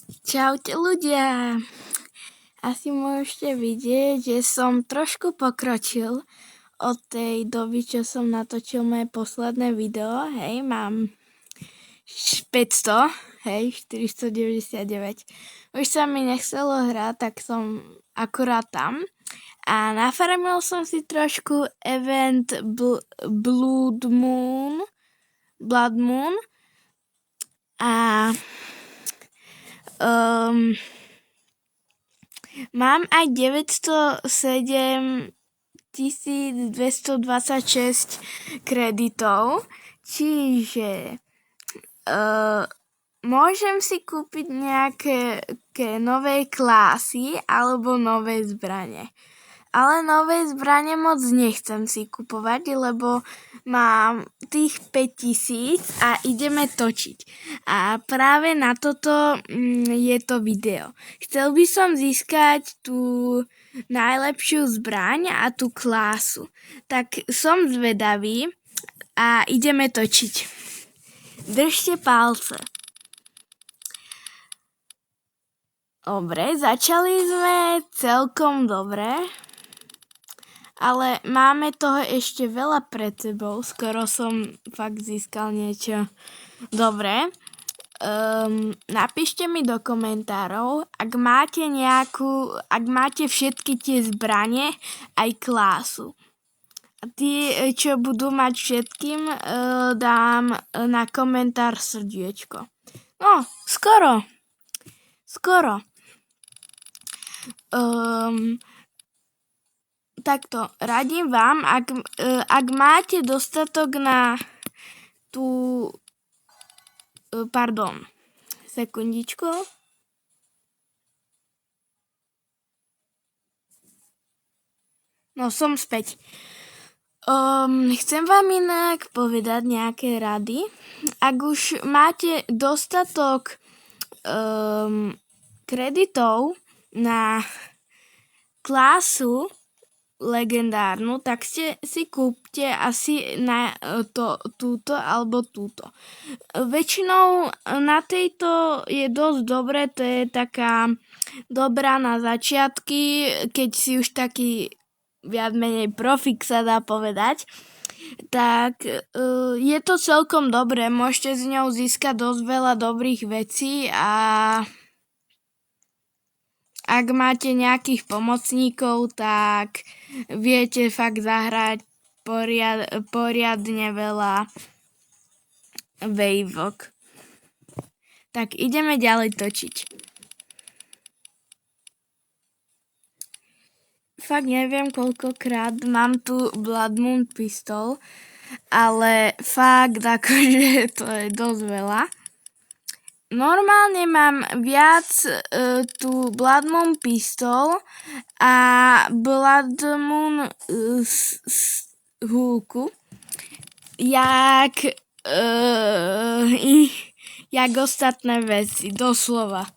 Čaute ľudia! Asi môžete vidieť, že som trošku pokročil od tej doby, čo som natočil moje posledné video. Hej, mám 500, hej, 499. Už sa mi nechcelo hrať, tak som akurát tam. A nafarmil som si trošku event Blood Moon. A mám aj 907 226 kreditov, čiže môžem si kúpiť nejaké nové klásy alebo nové zbrane. Ale nové zbrane moc nechcem si kupovať, lebo mám tých 5000 a ideme točiť. A práve na toto je to video. Chcel by som získať tú najlepšiu zbraň a tú klásu. Tak som zvedavý a ideme točiť. Držte palce. Dobre, začali sme celkom dobre. Ale máme toho ešte veľa pred sebou. Skoro som fakt získal niečo dobré. Napíšte mi do komentárov, ak máte všetky tie zbranie, aj klásu. A tí, čo budú mať všetkým, dám na komentár srdiečko. No, skoro. Takto, radím vám, ak máte dostatok na tú... sekundičku. No, som späť. Chcem vám inak povedať nejaké rady. Ak už máte dostatok kreditov na klásu legendárnu, tak si kúpte asi na túto alebo túto. Väčšinou na tejto je dosť dobré, to je taká dobrá na začiatky, keď si už taký viac menej profik sa dá povedať, tak je to celkom dobré, môžete s ňou získať dosť veľa dobrých vecí a ak máte nejakých pomocníkov, tak viete fakt zahrať poriadne veľa wavok. Tak ideme ďalej točiť. Fakt neviem koľkokrát mám tu Blood Moon pistol, ale fakt akože to je dosť veľa. Normálne mám viac tú Blood Moon pistol a Blood Moon hulku, jak ostatné veci, doslova.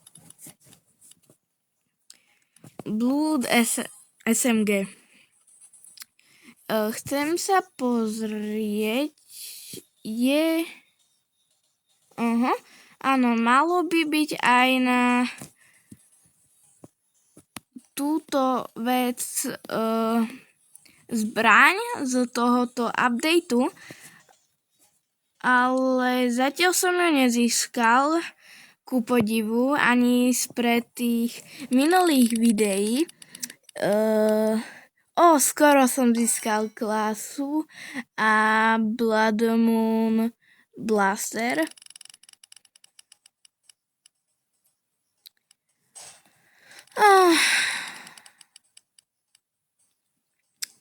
Blood SMG. Chcem sa pozrieť, áno, malo by byť aj na túto vec zbraň z tohoto updateu, ale zatiaľ som ju nezískal ku podivu ani spred tých minulých videí. Skoro som získal klásu a Blood Moon Blaster.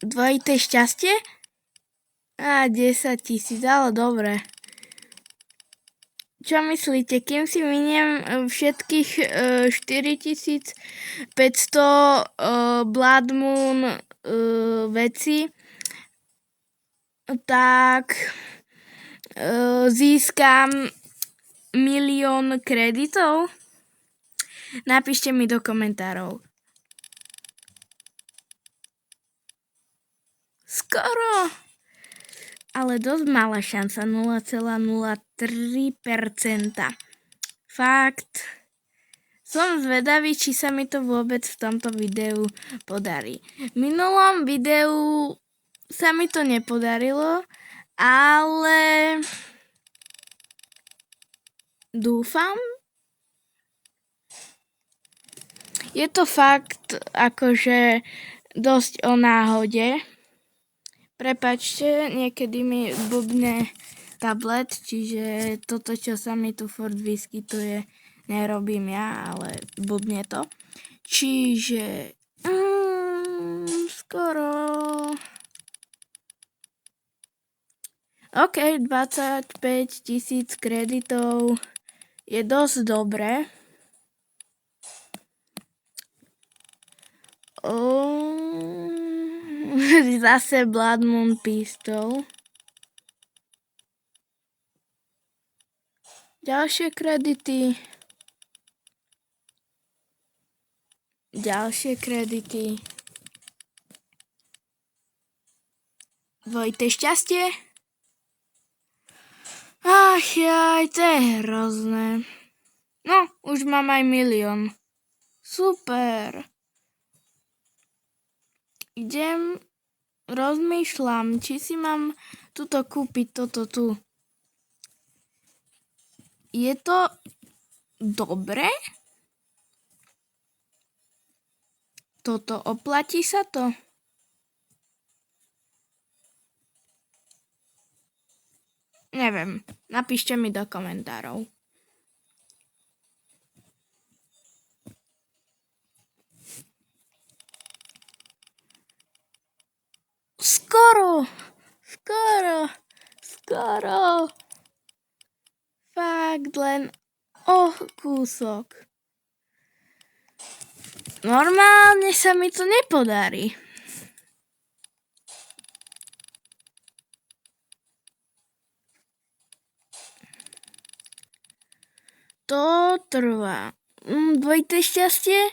Dvojité šťastie? 10 000, ale dobre. Čo myslíte, kým si miniem všetkých 4500 Blood Moon veci, tak získam 1 000 000 kreditov? Napíšte mi do komentárov. Skoro! Ale dosť malá šanca, 0,03%. Fakt Som zvedavý, či sa mi to vôbec v tomto videu podarí. V minulom videu sa mi to nepodarilo, ale dúfam. Je to fakt akože dosť o náhode. Prepáčte, niekedy mi blbne tablet, čiže toto, čo sa mi tu furt vyskytuje, nerobím ja, ale blbne to. Čiže skoro. OK, 25 000 kreditov je dosť dobré. Zase Blood Moon Pistol. Ďalšie kredity. Dvojité šťastie. Ach jaj, to je hrozné. No, už mám aj 1 000 000. Super. Rozmýšľam, či si mám tuto kúpiť toto tu. Je to dobre? Toto oplatí sa to? Neviem, napíšte mi do komentárov. Skoro. Fakt len o kúsok. Normálne sa mi to nepodarí. To trvá. Dvojité šťastie?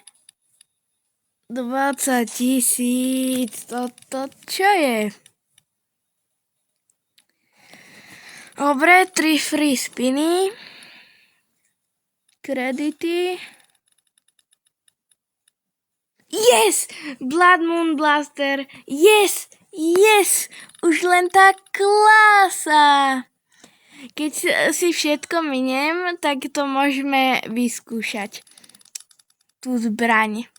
20 000. Toto čo je? Dobre, 3 free spiny. Kredity. Yes! Blood Moon Blaster. Yes! Už len tá klása. Keď si všetko miniem, tak to môžeme vyskúšať. Tú zbraň.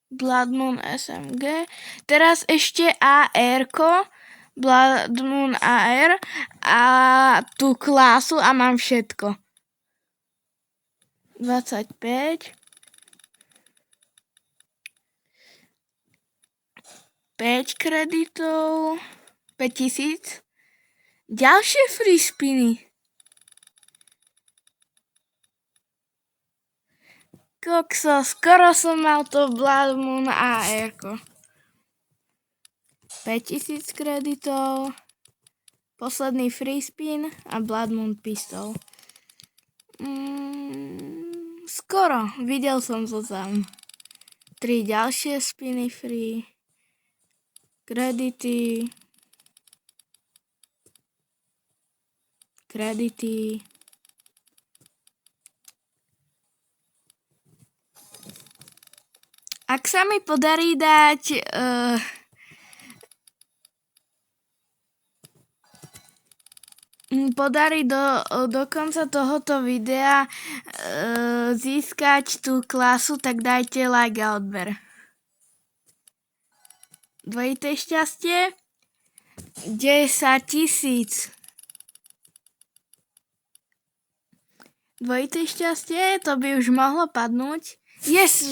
Blood Moon SMG. Teraz ešte AR-ko. Blood Moon AR. A tú klásu a mám všetko. 25. 5 kreditov. 5000. Ďalšie free spiny. Kokso, skoro som mal to Blood Moon AR-ko. 5000 kreditov. Posledný free spin a Blood Moon Pistol. Skoro, videl som to tam. 3 ďalšie spiny free. Kredity. Ak sa mi podarí dať do konca tohoto videa získať tú klasu, tak dajte like a odber. Dvojité šťastie 10 000. Dvojité šťastie, to by už mohlo padnúť. Yes!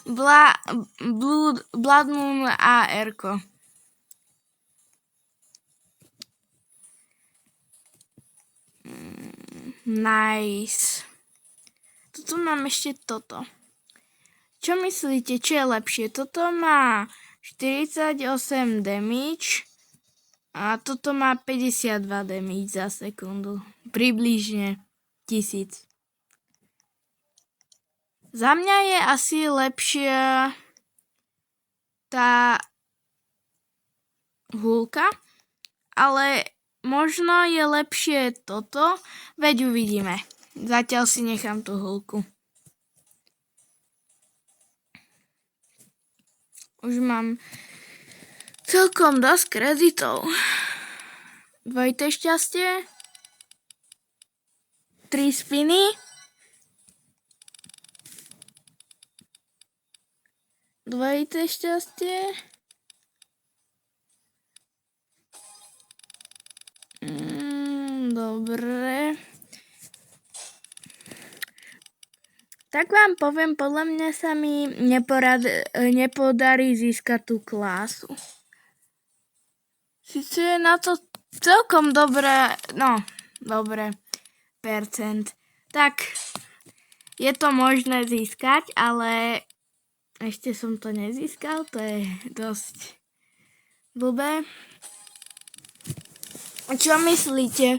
Blood Moon AR-ko. Nice. Tuto mám ešte toto. Čo myslíte, čo je lepšie? Toto má 48 damage a toto má 52 damage za sekundu. Približne 1000. Za mňa je asi lepšia tá húlka, ale možno je lepšie toto, veď uvidíme. Zatiaľ si nechám tú hulku. Už mám celkom dosť kreditov. Dvojité šťastie. 3 spiny. Dvojité šťastie. Dobre. Tak vám poviem, podľa mňa sa mi nepodarí získať tú klásu. Sice je na to celkom dobré, percent. Tak, je to možné získať, ale ešte som to nezískal, to je dosť blbé. Čo myslíte?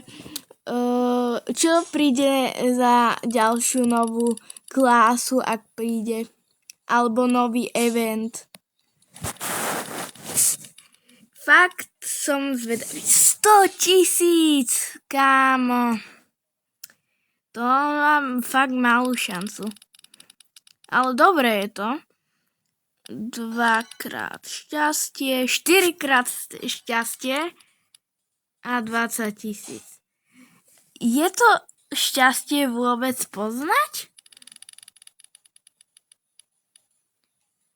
Čo príde za ďalšiu novú klásu, ak príde? Alebo nový event? Fakt som zvedavý. 100 000, kámo. To mám fakt malú šancu. Ale dobre je to. 2-krát šťastie, 4-krát šťastie a 20 000. Je to šťastie vôbec poznať?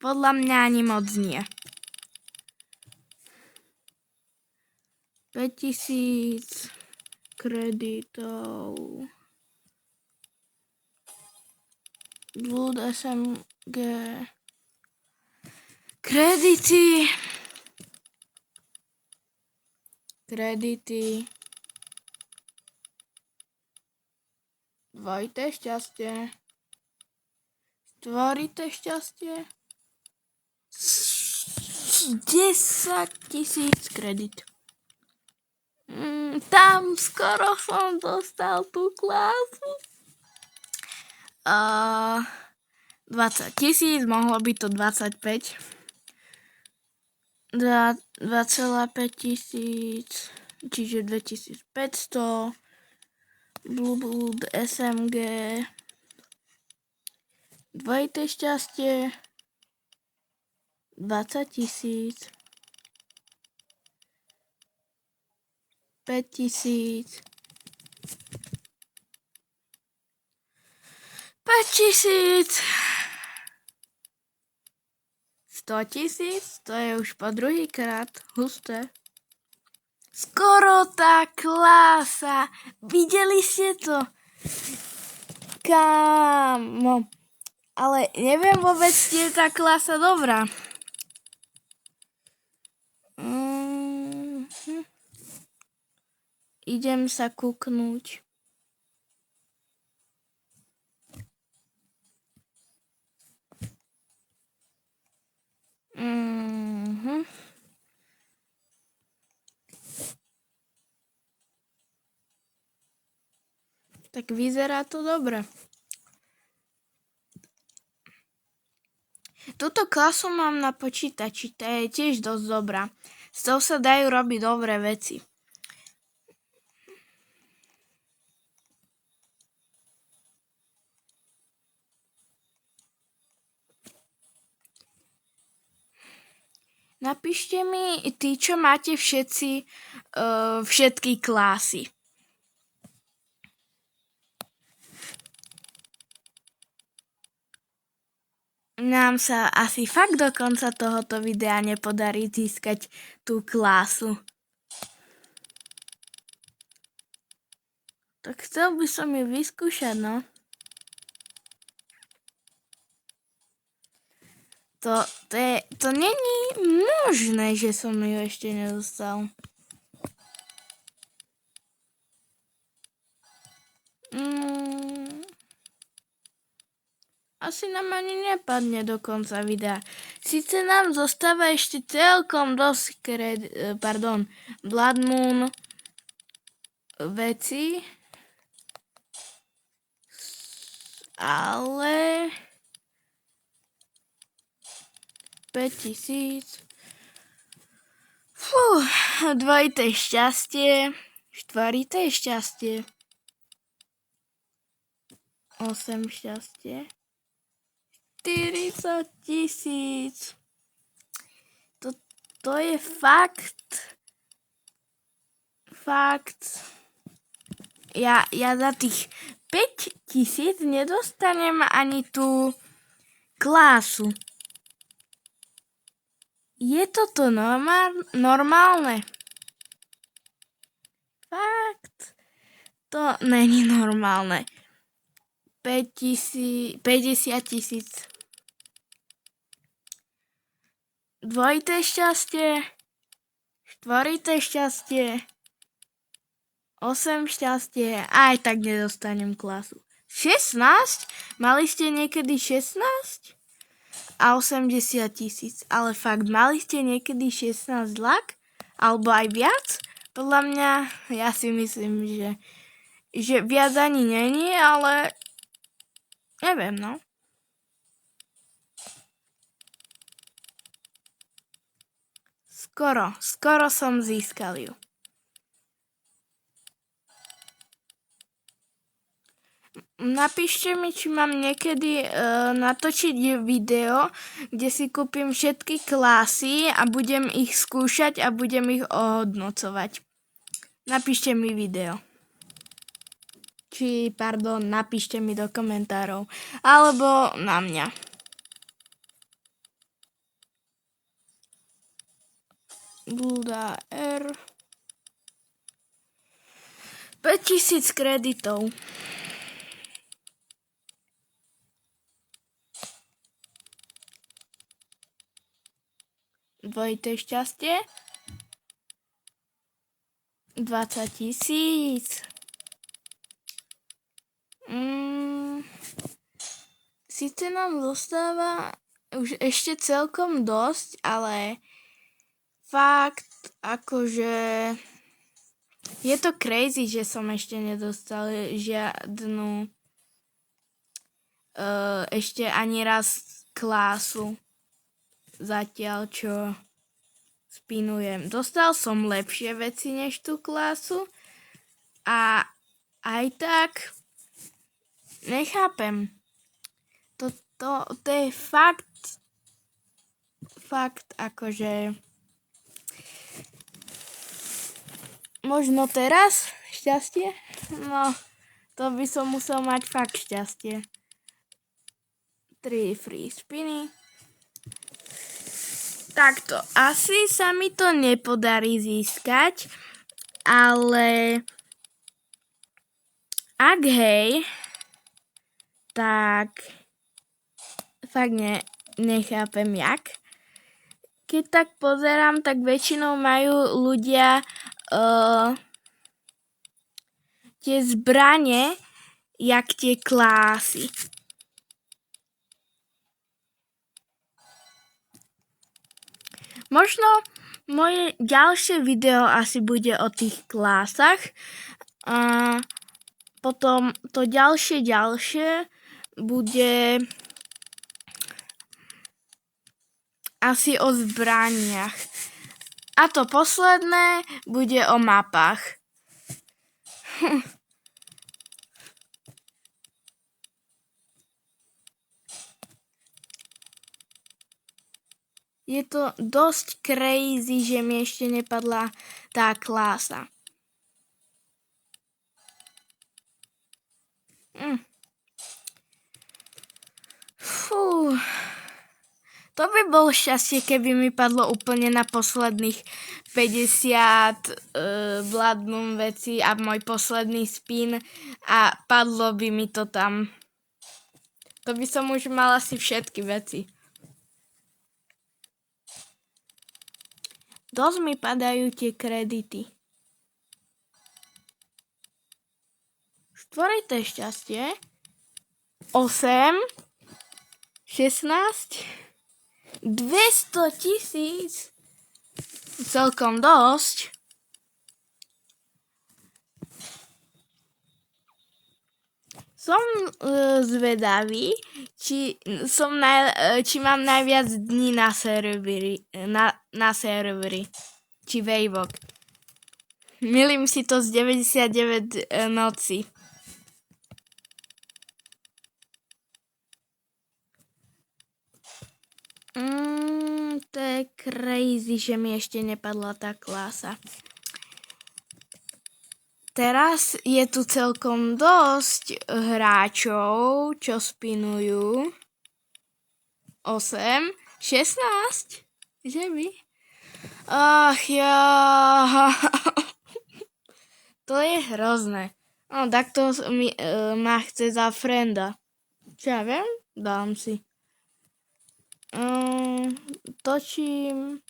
Podľa mňa ani moc nie. 5000 kreditov. Blood SMG. Kredity. Dvojité šťastie. Štvorité šťastie. 10 000 kredit. Tam skoro som dostal tú klásu. 20 000, mohlo by to 25. 2,5 tisíc, čiže 2500. Blood SMG. Dvojité šťastie. 20 000. 5000. 5000. 100 000, to je už po druhýkrát. Husté. Skoro tá klása. Videli ste to? Kámo. Ale neviem vôbec, či je tá klása dobrá. Idem sa kúknúť. Tak vyzerá to dobre. Túto klasu mám na počítači, tá je tiež dosť dobrá. S tou sa dajú robiť dobré veci. Napíšte mi tí, čo máte všetci všetky klásy. Nám sa asi fakt do konca tohoto videa nepodarí získať tú klásu. Tak chcel by som ju vyskúšať, no. To není možné, že som ju ešte nedostal. Asi nám ani nepadne do konca videa. Sice nám zostáva ešte celkom dosť Blood Moon veci, ale 5000. Dvojité šťastie, štvorité šťastie. 8 šťastie. 40 000. To je fakt. Ja za tých 5 000 nedostanem ani tú klásu. Je toto normálne? Fakt. To není normálne. 50 000. Dvojité šťastie. Štvorité šťastie. 8 šťastie. Aj tak nedostanem klasu. 16? Mali ste niekedy 16? A 80 000. Ale fakt, mali ste niekedy 16 lak? Alebo aj viac? Podľa mňa, ja si myslím, že viac ani není, ale neviem, no. Skoro som získal ju. Napíšte mi, či mám niekedy natočiť video, kde si kúpim všetky klasy a budem ich skúšať a budem ich ohodnocovať. Napíšte mi video. Napíšte mi do komentárov. Alebo na mňa. Bulda R. 5000 kreditov. Dvojité šťastie. 20 000. Sice nám zostáva už ešte celkom dosť, ale fakt, akože je to crazy, že som ešte nedostal žiadnu ešte ani raz klásu zatiaľ, čo spinujem. Dostal som lepšie veci než tú klásu a aj tak nechápem. To je fakt akože možno teraz šťastie? No, to by som musel mať fakt šťastie. 3 free spiny. Takto, asi sa mi to nepodarí získať, ale ak hej, tak fakt nechápem jak. Keď tak pozerám, tak väčšinou majú ľudia tie zbrane, jak tie klásy. Možno moje ďalšie video asi bude o tých klásach. A potom to ďalšie bude asi o zbraniach. A to posledné bude o mapách. Je to dosť crazy, že mi ešte nepadla tá klása. Fú. To by bolo šťastie, keby mi padlo úplne na posledných 50 Blood Moon veci a môj posledný spin a padlo by mi to tam. To by som už mal asi všetky veci. Dosť mi padajú tie kredity. Štvorité šťastie. 8. 16. 200 000. Celkom dosť. Som zvedavý, či mám najviac dní na serveri. Či Vejvok. Milím si to z 99 noci. To je crazy, že mi ešte nepadla tá klasa. Teraz je tu celkom dosť hráčov, čo spinujú. 8, 16? Že by? Ach ja. To je hrozné. No, takto ma chce za frenda. Čo ja viem? Dám si. Točím.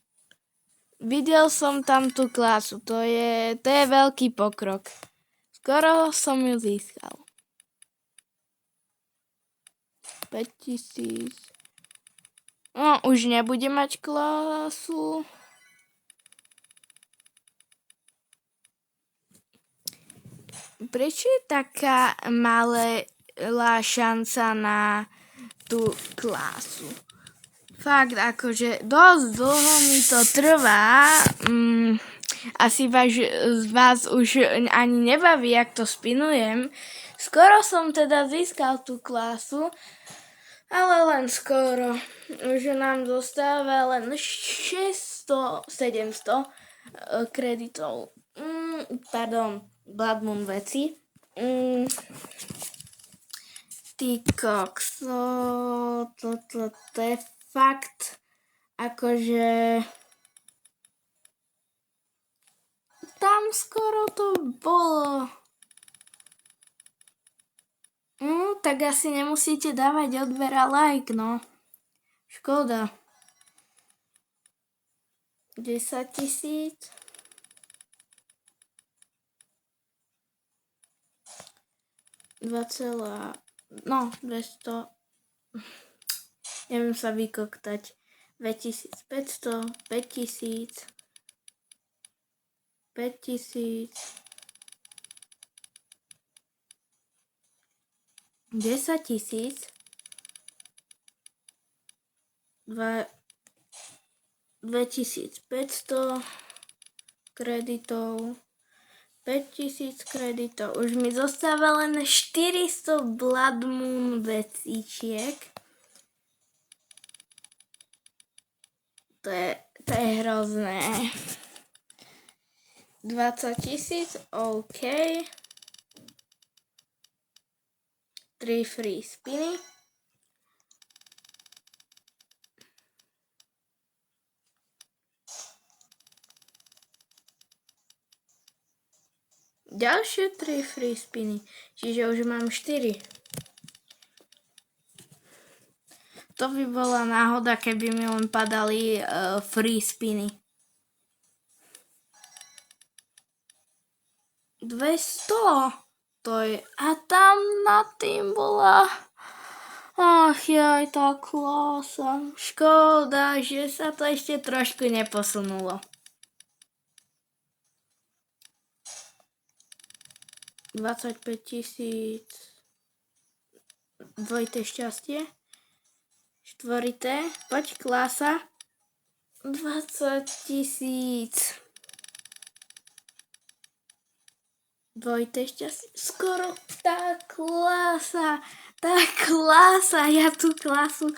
Videl som tam tú klasu. To je veľký pokrok. Skoro som ju získal. 5000. No, už nebude mať klasu. Prečo je taká malá šanca na tú klasu? Fakt, akože dosť dlho mi to trvá. Asi z vás už ani nebaví, jak to spinujem. Skoro som teda získal tú klasu, ale len skoro. Už nám zostáva len 700 kreditov. Blood Moon veci. Ty koks, to je fakt, akože tam skoro to bolo. Tak asi nemusíte dávať odber a like, no. Škoda. 10 000. 200. Neviem sa vykoktať. 2500, 5000, 5000, 10 000, 2500 kreditov, 5000 kreditov. Už mi zostáva len 400 Blood Moon vecíčiek. To je hrozné. 20 000, OK. 3 free spiny. Ďalšie 3 free spiny. Čiže už mám 4. To by bola náhoda, keby mi len padali free spiny. 200. To je... A tam nad tým bola... Ach jaj, tá klasa. Škoda, že sa to ešte trošku neposunulo. 25 000. Dvojité šťastie. Štvorité. Poď klasa. 20 000. Dvojité šťastie. Skoro tá klasa. Ja tú klasu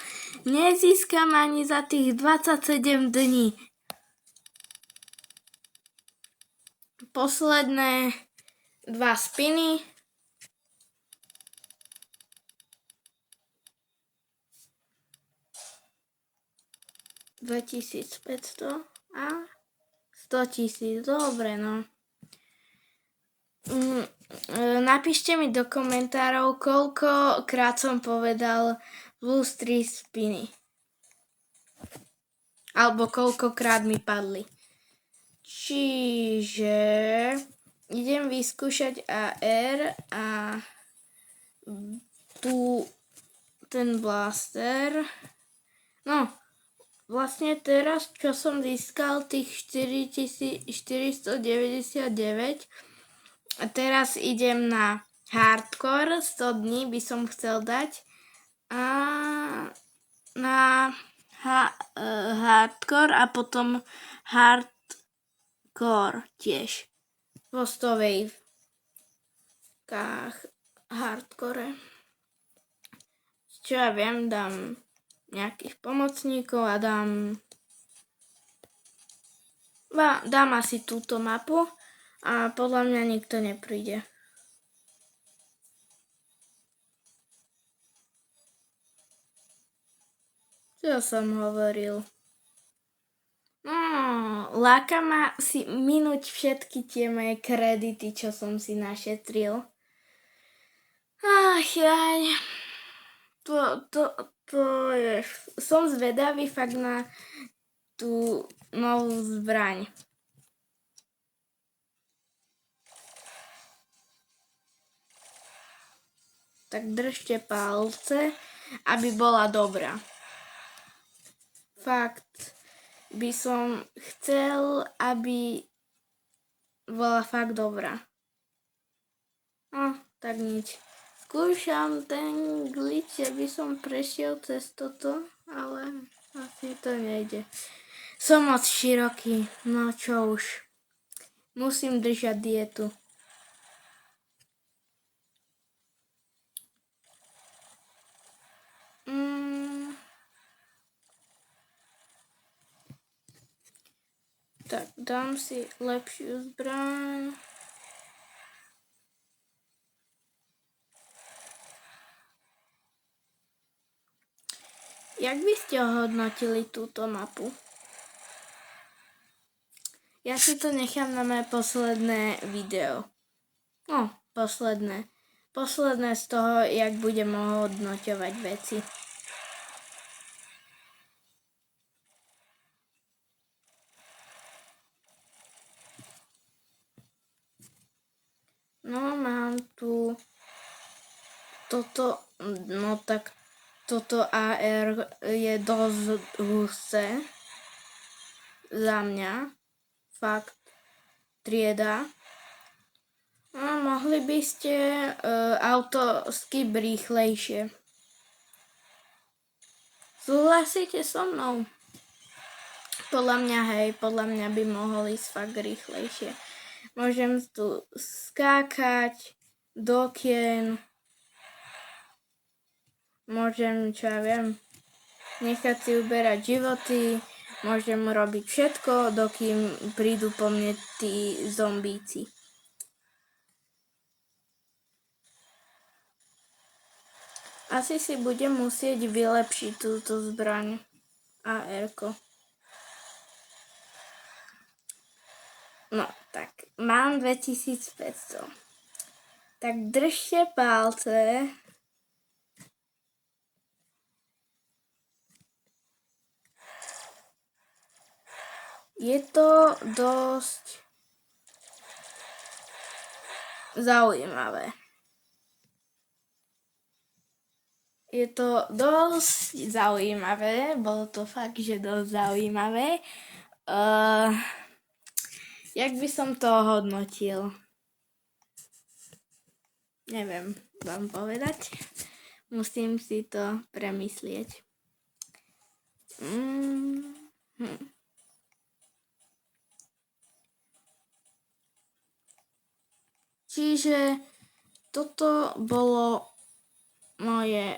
nezískam ani za tých 27 dní. Posledné 2 spiny. $2500 a 100 000. Dobre, no. Napíšte mi do komentárov, koľkokrát som povedal plus 3 spiny. Alebo koľkokrát mi padli. Čiže idem vyskúšať AR a tu ten blaster. No, vlastne teraz, čo som získal tých 4499, a teraz idem na hardcore, 100 dní by som chcel dať a na hardcore a potom hardcore tiež vo 100 wavekách hardcore. Čo ja viem, dám nejakých pomocníkov a dám asi túto mapu a podľa mňa nikto nepríde. Čo som hovoril? Láka ma si minúť všetky tie moje kredity, čo som si našetril. Ach jaj. To je... Som zvedavý fakt na tú novú zbraň. Tak držte palce, aby bola dobrá. Fakt by som chcel, aby bola fakt dobrá. Tak nič. Skúšam ten glitch, aby som prešiel cez toto, ale asi to nejde. Som moc široký, no čo už. Musím držať dietu. Tak, dám si lepšiu zbraň. Jak by ste ohodnotili túto mapu? Ja si to nechám na moje posledné video. Posledné. Posledné z toho, jak budem ohodnoťovať veci. No, mám tu toto, toto AR je dosť husté za mňa. Fakt, trieda. Mohli by ste auto skip rýchlejšie. Súhlasíte so mnou? Podľa mňa by mohol ísť fakt rýchlejšie. Môžem tu skákať do okien. Môžem, čo ja viem, nechať si uberať životy. Môžem robiť všetko, dokým prídu po mne tí zombíci. Asi si budem musieť vylepšiť túto zbraň AR-ko. No, tak, mám 2500. Tak držte palce. Je to dosť zaujímavé. Bolo to fakt, že dosť zaujímavé. Jak by som to hodnotil? Neviem vám povedať. Musím si to premyslieť. Čiže toto bolo moje